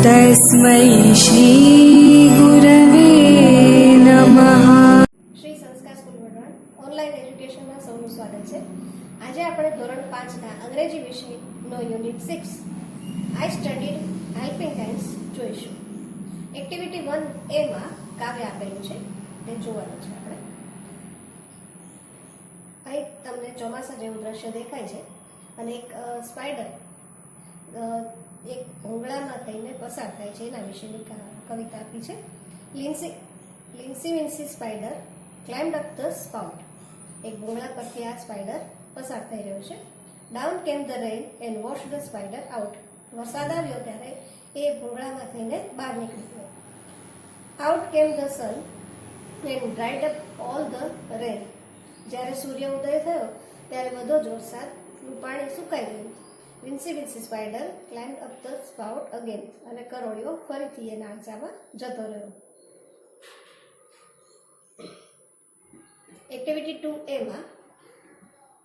तस्मै श्रीगुरवे नमः। શ્રી સંસ્કાર સ્કૂલ વડવાણ ઓનલાઈન એજ્યુકેશનમાં સૌનું સ્વાગત છે. આજે આપણે ધોરણ 5ના અંગ્રેજી વિષયનો યુનિટ 6 આઈ સ્ટડીડ હેલ્પિંગ હેન્ડ્સ જોઈશું. એક્ટિવિટી 1A માં કાવ્ય આપેલું છે તે જોવાનું છે આપણે. અહીં તમને ચોમાસા જેવું દ્રશ્ય દેખાય છે અને એક સ્પાઈડર એક ભોંગળામાં થઈને પસાર થાય છે એના વિશેની કવિતા આપી છે. Lincy wincy spider climbed up the spout. એક ભોંગળા પરથી આ સ્પાઈડર પસાર થઈ રહ્યો છે. ડાઉન કેમ the rain and wash the spider out. વરસાદ આવ્યો ત્યારે એ ભોંગળામાં થઈને બહાર નીકળી ગયો. આઉટ કેમ the sun and dried up all the rain. જ્યારે સૂર્ય ઉદય થયો ત્યારે બધો જ વરસાદનું પાણી સુકાઈ ગયું. Vinci Vinci spider climbed up the spout again. અને કરોળિયો ફરીથી એ નાળચામાં જતો રહ્યો. એક્ટિવિટી 2A માં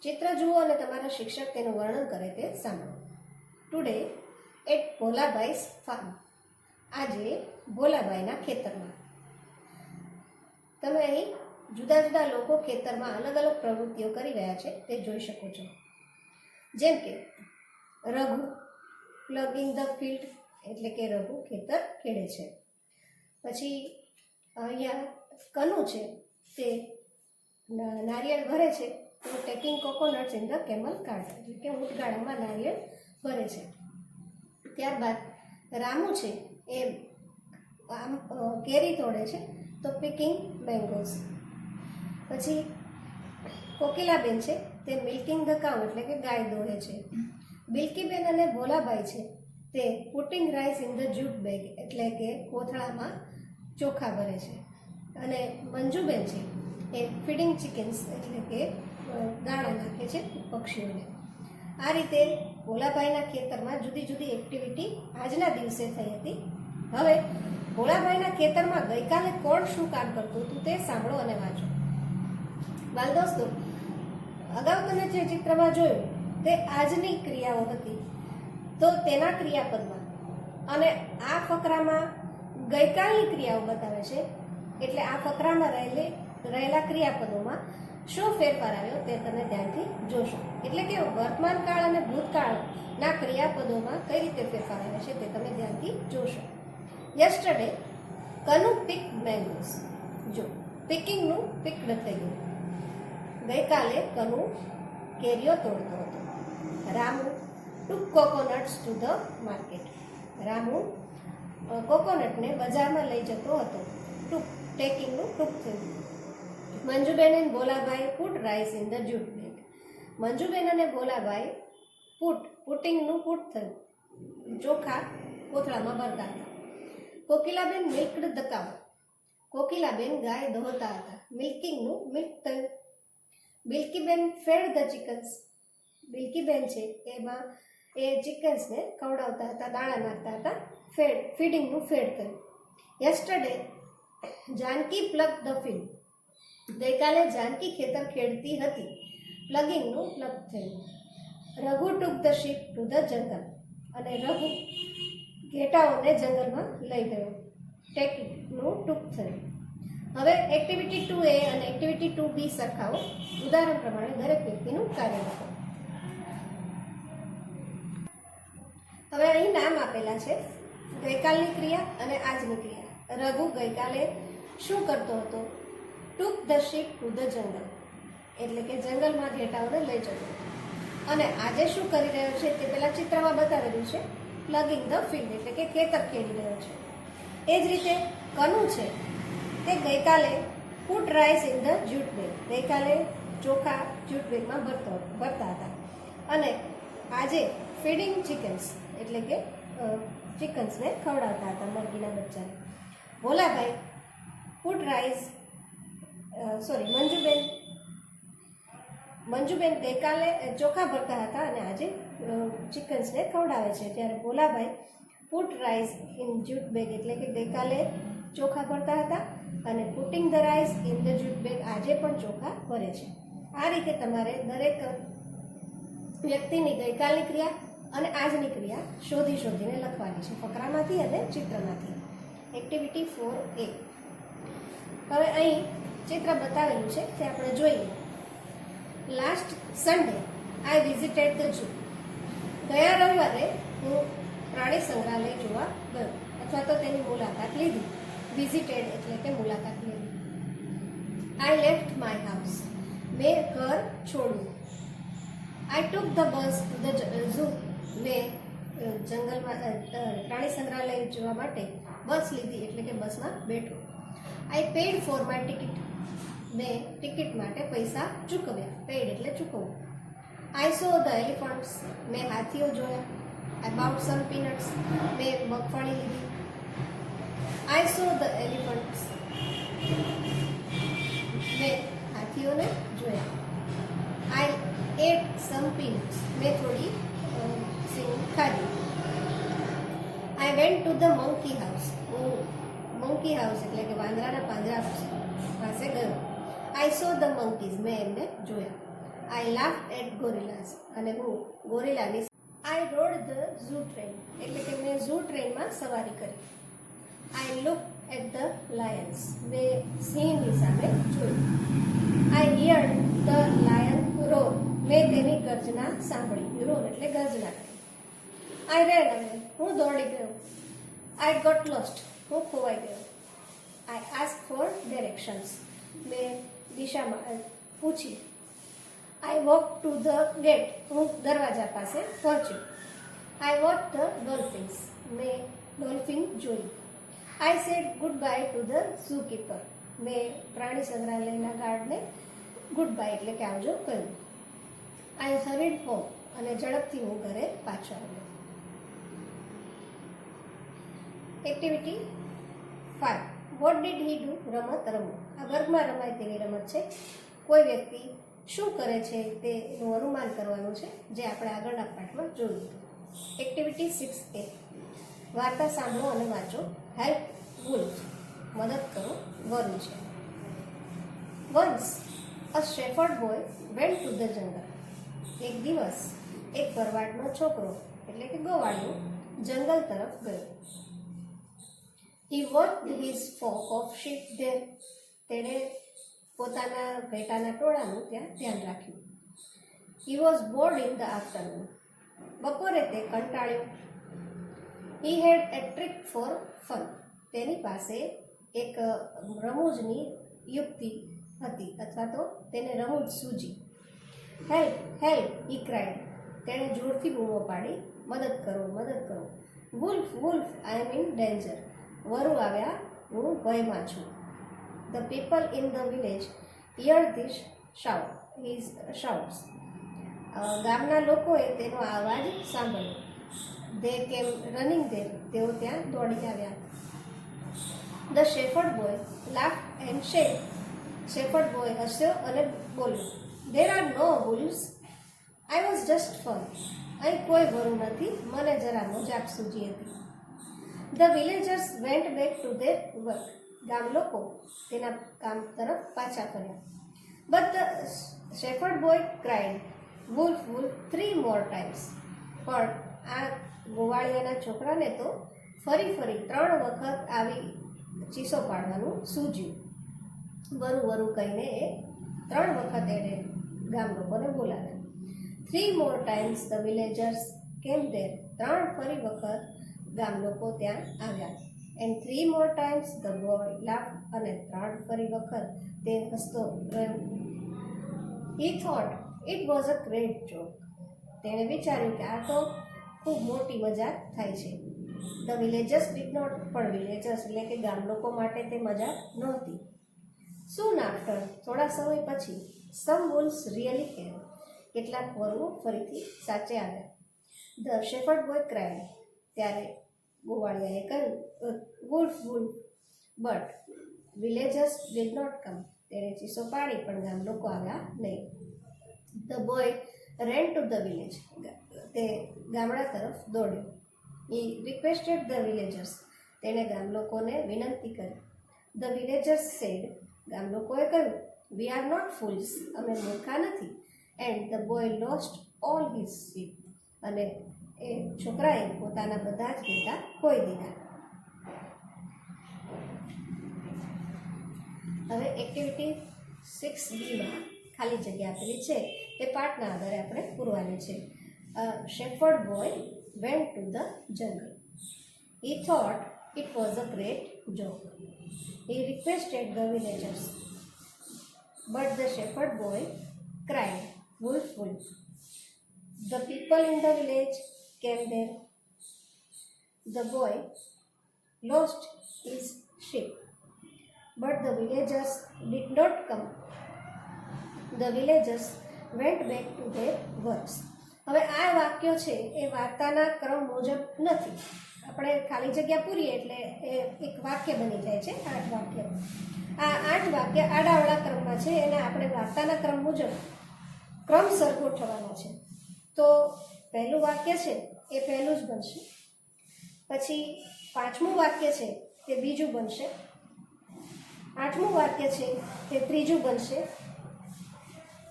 ચિત્ર જુઓ અને તમારા શિક્ષક તેનું વર્ણન કરે તે સાંભળો. Today at Bholabhai's farm. આજે ભોલાભાઈના ખેતરમાં. તમે અહીં જુદા જુદા લોકો ખેતરમાં અલગ અલગ પ્રવૃત્તિઓ કરી રહ્યા છે તે જોઈ શકો છો. જેમ કે રઘુ પ્લગિંગ ધ ફિલ્ડ, એટલે કે રઘુ ખેતર ખેડે છે. પછી અહીંયા કનુ છે તે નારિયેળ ભરે છે. તો taking coconuts in the camel cart, એટલે કે ઊંટગાડામાં નારિયેળ ભરે છે. ત્યારબાદ રામુ છે એ કેરી તોડે છે, તો પિકિંગ મેંગોઝ. પછી કોકિલાબેન છે તે મિલ્કિંગ ધ કાઉ, એટલે કે ગાય દોહે છે. બિલકીબેન અને ભોલાભાઈ છે તે putting rice in the jute bag, એટલે કે કોથળામાં ચોખા ભરે છે. અને મંજુબેન છે એ ફીડિંગ ચિકન્સ, એટલે કે દાણા નાખે છે પક્ષીઓને. આ રીતે ભોલાભાઈના ખેતરમાં જુદી જુદી એક્ટિવિટી આજના દિવસે થઈ હતી. હવે ભોલાભાઈના ખેતરમાં ગઈકાલે કોણ શું કામ કરતું હતું તે સાંભળો અને વાંચો. બાલ દોસ્તો, અગાઉ તમે જે ચિત્રમાં જોયું તે આજની ક્રિયાઓ હતી, તો તેના ક્રિયાપદમાં અને આ ફકરામાં ગઈકાલની ક્રિયાઓ બતાવે છે. એટલે આ ફકરામાં રહેલા ક્રિયાપદોમાં શું ફેરફાર આવ્યો તે તમે ધ્યાનથી જોશો. એટલે કે વર્તમાન કાળ અને ભૂતકાળના ક્રિયાપદોમાં કઈ રીતે ફેરફાર આવે છે તે તમે ધ્યાનથી જોશો. Yesterday Kanu pick mangoes. જો પિકિંગનું પિકડ થઈ ગયું. ગઈકાલે કનુ કેરીઓ તોડતો હતો. Ramu took coconuts to the market. Ramu કોકોનટને બજારમાં લઈ જતો હતો. ટુક ટેકિંગનું ટુક થયું. મંજુબેન અને Bholabhai put rice in the jute bag. Manjuben અને ભોલાભાઈ પુટિંગનું પુટ થયું. ચોખા કોથળામાં ભરતા હતા. Kokilaben milked the cow. Kokilaben ગાય દોહતા હતા. મિલ્કિંગનું મિલ્ક થયું. Bilkiben fed the chickens. Bilkiben છે એમાં એ ચિકન્સને ખવડાવતા હતા, દાણા નાખતા હતા. ફીડિંગનું ફેડ થયું. Yesterday Janaki plough the field. ગઈકાલે જાનકી ખેતર ખેડતી હતી. પ્લગિંગનું પ્લગ થયું. Raghu took the sheep to the jungle. અને રઘુ ઘેટાઓને જંગલમાં લઈ ગયો. ટેકિંગનું ટુક થયું. હવે એક્ટિવિટી 2A અને એક્ટિવિટી 2B સરખાવો. ઉદાહરણ પ્રમાણે દરેક વ્યક્તિનું કાર્ય લખો. હવે અહીં નામ આપેલા છે ગઈકાલની ક્રિયા અને આજની ક્રિયા. રઘુ ગઈકાલે શું કરતો હતો? Took the sheep to the jungle, એટલે કે જંગલમાં ઘેટાઓને લઈ જતો હતો. અને આજે શું કરી રહ્યો છે તે પેલા ચિત્રમાં બતાવેલું છે. પ્લગિંગ ધ ફિલ્ડ, એટલે કે ખેતર ખેડી રહ્યો છે. એ જ રીતે કનુ છે તે ગઈકાલે put rice in the jute bag. ગઈકાલે ચોખા જૂટ બેગમાં ભરતા હતા. અને આજે ફીડિંગ ચિકન્સ, એટલે કે ચિકન્સને ખવડાવતા હતા, મરઘીના બચ્ચાને. ભોલાભાઈ પુટ રાઈસ મંજુબેન ગઈકાલે ચોખા ભરતા હતા અને આજે ચિકન્સને ખવડાવે છે. ત્યારે Bholabhai put rice in jute bag, એટલે કે ગઈકાલે ચોખા ભરતા હતા અને putting the rice in the jute bag, આજે પણ ચોખા ભરે છે. આ રીતે તમારે દરેક વ્યક્તિની ગઈકાલની ક્રિયા અને આજની ક્રિયા શોધીને લખવાની છે ફકરામાંથી અને ચિત્રમાંથી. Activity 4A. હવે અહીં ચિત્ર બતાવેલું છે તે આપણે જોઈએ. Last Sunday I visited the zoo. ગયા રવિવારે હું પ્રાણી સંગ્રહાલય જોવા ગયો અથવા તો તેની મુલાકાત લીધી. વિઝિટેડ એટલે કે મુલાકાત લીધી. I left my house. મેં ઘર છોડ્યું. I took the bus to the zoo. મેં જંગલમાં પ્રાણી સંગ્રહાલય જોવા માટે બસ લીધી એટલે કે બસમાં બેઠો. આઈ પેડ ફોર માય ટિકિટ. મેં ટિકિટ માટે પૈસા ચૂકવ્યા. પેડ એટલે ચૂકવવું. આઈ સો ધ એલિફન્ટ્સ. મેં હાથીઓ જોયા. આઈ બાઉટ સમ પીનટ્સ. મેં મગફળી લીધી. આઈ સો ધ એલિફન્ટ્સ. મેં હાથીઓને જોયા. આઈ એટ સમ પીનટ્સ. મેં થોડી સિંગ ખાધી. I went to the monkey house. હું મંકી હાઉસ એટલે કે વાંદરાના પાંજરા પાસે ગયો. આઈ સો ધ મંકીઝ. મેં એમને જોયા. આઈ લાફ એટ ગોરિલાસ. અને હું ગોરિલાની. I rode the zoo train એટલે કે મેં ઝૂ ટ્રેનમાં સવારી કરી. I look at the lions. મેં સિંહની સામે જોયું. I heard the lion roar. મેં તેની ગર્જના સાંભળી. રોર એટલે ગર્જના કરી. આઈ રેન અવે. હું દોડી ગયો. I got lost. હું ખોવાઈ ગયો. I ask for directions. મેં દિશામાં પૂછી. I walk to the gate. હું દરવાજા પાસે પહોંચ્યો. I watch the dolphins. મેં ડોલ્ફિન જોઈ. I said goodbye to the zoo keeper. મેં પ્રાણી સંગ્રહાલયના ગાર્ડને ગુડ બાય એટલે કે આવજો કહ્યું. આઈ હરીડ હોમ. અને ઝડપથી હું ઘરે પાછો આવ્યો. Activity 5. What did he do. રમત રમો. આ વર્ગમાં રમાય તેવી રમત છે. કોઈ વ્યક્તિ શું કરે છે તેનું અનુમાન કરવાનું છે, જે આપણે આગળના પાઠમાં જોયું. Activity 6A. વાર્તા સાંભળો અને વાંચો. Help wolf. મદદ કરો વરુ છે. Once a shepherd boy went to the જંગલ. એક દિવસ એક ભરવાડનો છોકરો એટલે કે ગોવાળિયો જંગલ તરફ ગયો. He watched his flock of sheep there. તેણે પોતાના ભેટાના ટોળાનું ત્યાં ધ્યાન રાખ્યું. He was bored in the afternoon. બપોરે તે કંટાળ્યો. He had a trick for fun. તેની પાસે એક રમૂજની યુક્તિ હતી અથવા તો તેને રમૂજ સૂજી. Help help he cried. તેણે જોરથી બૂમો પાડી. મદદ કરો મદદ કરો. Wolf wolf I am in danger. વરુ આવ્યા, હું ભયમાં છું. The people in the village heard this shout. His shouts. ગામના લોકોએ તેનો અવાજ સાંભળ્યો. They came running there. તેઓ ત્યાં દોડી આવ્યા. The shepherd boy laughed and said. shepherd boy હસ્યો અને બોલ્યો. There are no wolves. I was just fun. અહીં કોઈ વરુ નથી, મને જરા મજાક સૂજી હતી. The villagers went back to their work. ગામ લોકો તેના કામ તરફ પાછા ફર્યા. But the shepherd boy cried, wolf, wolf 3 more times. પણ આ ગોવાળિયાના છોકરાને તો ફરી 3 વખત આવી ચીસો પાડવાનું સૂજ્યું. વરુ વરુ કહીને એ 3 વખત એણે ગામ લોકોને બોલાવ્યા. 3 more times the villagers came there. 3 ફરી વખત ગામ લોકો ત્યાં આવ્યા. And 3 more times the boy laughed. અને 3 ફરી વખત તે હસતો રહ્યો. He thought it was a great joke. તેણે વિચાર્યું કે આ તો ખૂબ મોટી મજાક થાય છે. The villagers did not. પણ વિલેજર્સ એટલે કે ગામ લોકો માટે તે મજાક નહોતી. Soon after, થોડા સમય પછી, some wolves really came. કેટલાક વરુઓ ફરીથી સાચે આવ્યા. The shepherd boy cried. ત્યારે ગોવાળિયાએ કહ્યું, wolf wolf. But villagers did not come. તેણે ચીસો પાડી પણ ગામ લોકો આવ્યા નહીં. The boy ran to the village. તે ગામડા તરફ દોડ્યો. He requested the villagers. તેણે ગામ લોકોને વિનંતી કરી. The villagers said. ગામ લોકોએ કહ્યું, we are not fools. અમે મૂર્ખા નથી. And the boy lost all his sheep. અને એ છોકરાએ પોતાના બધા જ ડેટા ખોઈ દીધા. હવે એક્ટિવિટી 6B ખાલી જગ્યા આપેલી છે તે પાઠના આધારે આપણે પૂરવાની છે. Shepherd boy went to the જંગલ. He thought it was a great joke. He requested the villagers, but the shepherd boy cried, "Wolf, wolf." The people in the village came there. The boy lost his sheep, but the villagers did not come. The villagers went back to their works. હવે આ વાક્યો છે એ વાર્તાના ક્રમ મુજબ નથી. આપણે ખાલી જગ્યા પૂરીએ એટલે એ એક વાક્ય બની જાય છે. 8 વાક્ય. આ 8 વાક્ય આડાવડા ક્રમમાં છે એને આપણે વાર્તાના ક્રમ મુજબ ક્રમસર ગોઠવવાના છે. તો પહેલું વાક્ય છે એ પહેલું જ બનશે, પછી 5મું વાક્ય છે તે બીજું બનશે, 8મું વાક્ય છે તે ત્રીજું બનશે,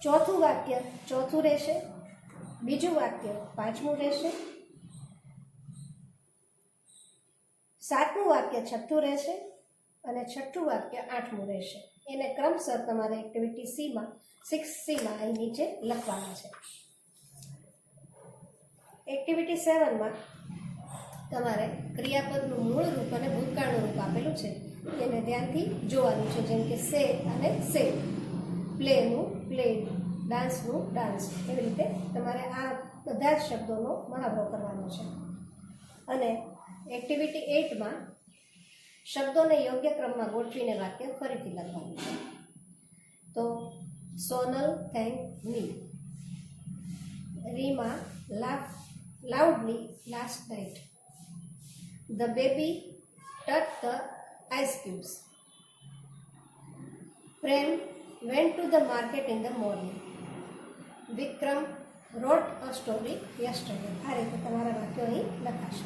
4થું વાક્ય ચોથું રહેશે, બીજું વાક્ય 5મું રહેશે, 7મું વાક્ય 6થું રહેશે અને 6થું વાક્ય 8મું રહેશે. એને ક્રમસર તમારે એક્ટિવિટી 6C અહીં નીચે લખવાના છે. એક્ટિવિટી 7માં તમારે ક્રિયાપદનું મૂળ રૂપ અને ભૂતકાળનું રૂપ આપેલું છે એને ધ્યાનથી જોવાનું છે. જેમ કે સે અને સેડ, પ્લેનું પ્લેડ, ડાન્સનું ડાન્સ. એવી રીતે તમારે આ બધા જ શબ્દોનો મહાવરો કરવાનો છે. અને એક્ટિવિટી 8માં શબ્દોને યોગ્ય ક્રમમાં ગોઠવીને વાક્ય ફરીથી લખવાનું છે. તો Sonal thank me. Reema laugh loudly last night. The baby touched the ice cubes. Prem went to the market in the morning. Vikram wrote a story yesterday. આ રીતે તમારા વાક્યો અહીં લખાશે.